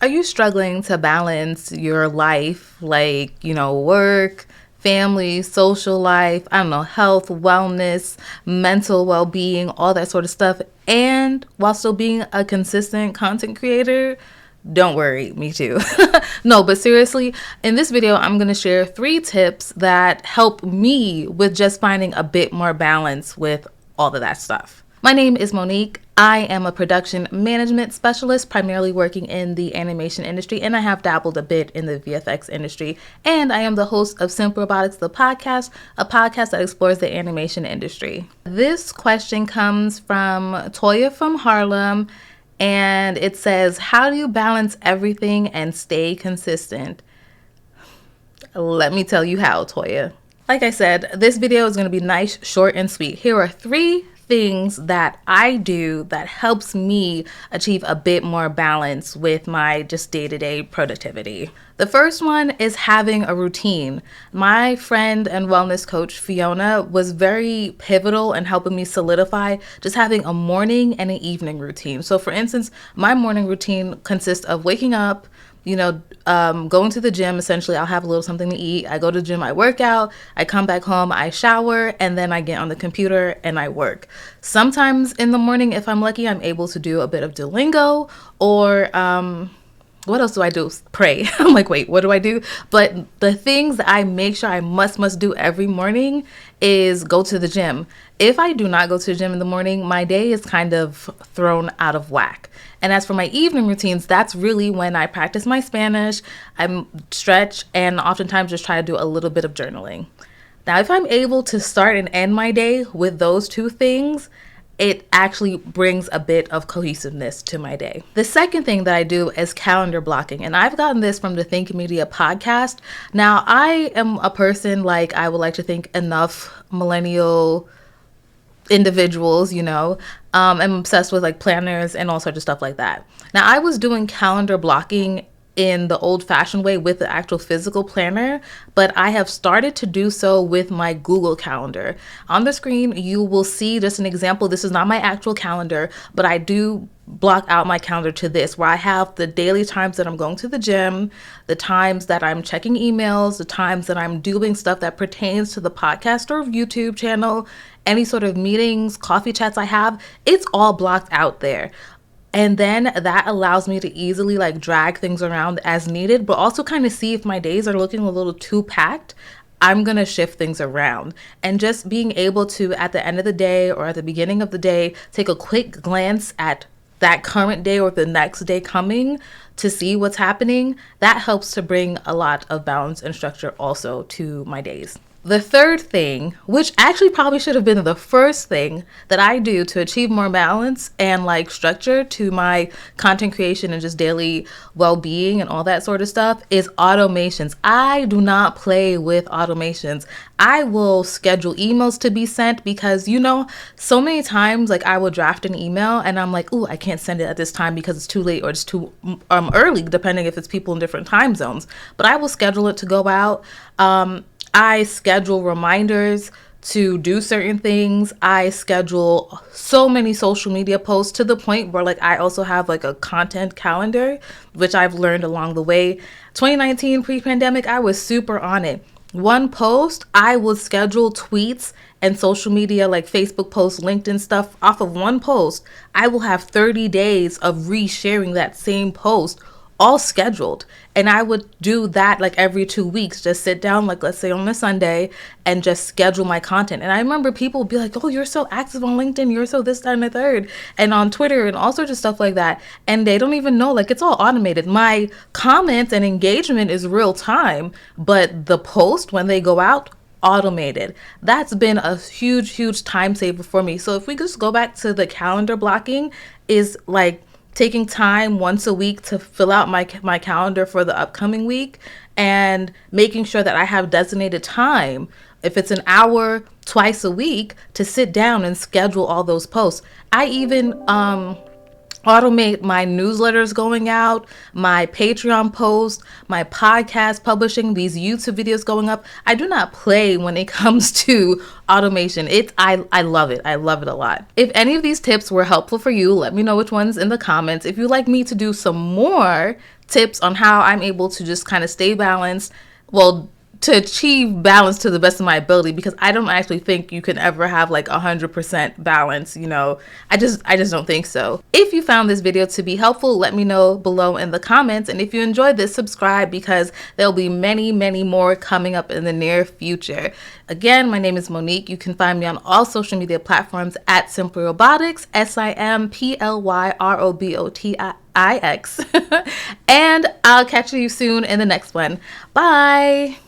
Are you struggling to balance your life, like, work, family, social life, I don't know, health, wellness, mental well being, all that sort of stuff, and while still being a consistent content creator? Don't worry, me too. No, but seriously, in this video, I'm going to share 3 tips that help me with just finding a bit more balance with all of that stuff. My name is Monique. I am a production management specialist, primarily working in the animation industry, and I have dabbled a bit in the VFX industry. And I am the host of Sempertegui, the podcast, a podcast that explores the animation industry. This question comes from Toya from Harlem, and it says, how do you balance everything and stay consistent? Let me tell you how, Toya. Like I said, this video is going to be nice, short, and sweet. Here are 3 things that I do that helps me achieve a bit more balance with my just day-to-day productivity. The first one is having a routine. My friend and wellness coach, Fiona, was very pivotal in helping me solidify just having a morning and an evening routine. So for instance, my morning routine consists of waking up, going to the gym. Essentially, I'll have a little something to eat. I go to the gym, I work out, I come back home, I shower, and then I get on the computer and I work. Sometimes in the morning, if I'm lucky, I'm able to do a bit of Duolingo or what else do I do? Pray. I'm like, wait, what do I do? But the things that I make sure I must do every morning is go to the gym. If I do not go to the gym in the morning, my day is kind of thrown out of whack. And as for my evening routines, that's really when I practice my Spanish, I stretch, and oftentimes just try to do a little bit of journaling. Now, if I'm able to start and end my day with those 2 things, it actually brings a bit of cohesiveness to my day. The second thing that I do is calendar blocking, and I've gotten this from the Think Media podcast. Now, I am a person, like I would like to think enough millennial individuals, I'm obsessed with like planners and all sorts of stuff like that. Now, I was doing calendar blocking in the old-fashioned way with the actual physical planner, but I have started to do so with my Google Calendar. On the screen, you will see just an example. This is not my actual calendar, but I do block out my calendar to this, where I have the daily times that I'm going to the gym, the times that I'm checking emails, the times that I'm doing stuff that pertains to the podcast or YouTube channel, any sort of meetings, coffee chats I have, it's all blocked out there. And then that allows me to easily like drag things around as needed, but also kind of see if my days are looking a little too packed. I'm going to shift things around. And just being able to, at the end of the day or at the beginning of the day, take a quick glance at that current day or the next day coming to see what's happening, that helps to bring a lot of balance and structure also to my days. The third thing, which actually probably should have been the first thing that I do to achieve more balance and like structure to my content creation and just daily well-being and all that sort of stuff, is automations. I do not play with automations. I will schedule emails to be sent because, so many times like I will draft an email and I'm like, ooh, I can't send it at this time because it's too late or it's too early, depending if it's people in different time zones. But I will schedule it to go out. I schedule reminders to do certain things. I schedule so many social media posts to the point where like I also have like a content calendar, which I've learned along the way. 2019 pre-pandemic, I was super on it. One post, I would schedule tweets and social media like Facebook posts, LinkedIn stuff off of one post. I will have 30 days of resharing that same post, all scheduled. And I would do that like every 2 weeks, just sit down, like let's say on a Sunday, and just schedule my content. And I remember people would be like, oh, you're so active on LinkedIn, you're so this, that, and the third, and on Twitter and all sorts of stuff like that. And they don't even know, like it's all automated. My comments and engagement is real time, but the post when they go out, automated. That's been a huge time saver for me. So if we just go back to the calendar blocking, is like taking time once a week to fill out my calendar for the upcoming week and making sure that I have designated time, if it's an hour twice a week, to sit down and schedule all those posts. I even automate my newsletters going out, my Patreon posts, my podcast publishing, these YouTube videos going up. I do not play when it comes to automation. I love it. I love it a lot. If any of these tips were helpful for you, let me know which ones in the comments. If you'd like me to do some more tips on how I'm able to just kind of stay balanced. Well, to achieve balance to the best of my ability, because I don't actually think you can ever have like 100% balance, you know. I just don't think so. If you found this video to be helpful, let me know below in the comments. And if you enjoyed this, subscribe, because there'll be many, many more coming up in the near future. Again, my name is Monique. You can find me on all social media platforms at Semperrobotics, SIMPLYROBOTIX. And I'll catch you soon in the next one. Bye.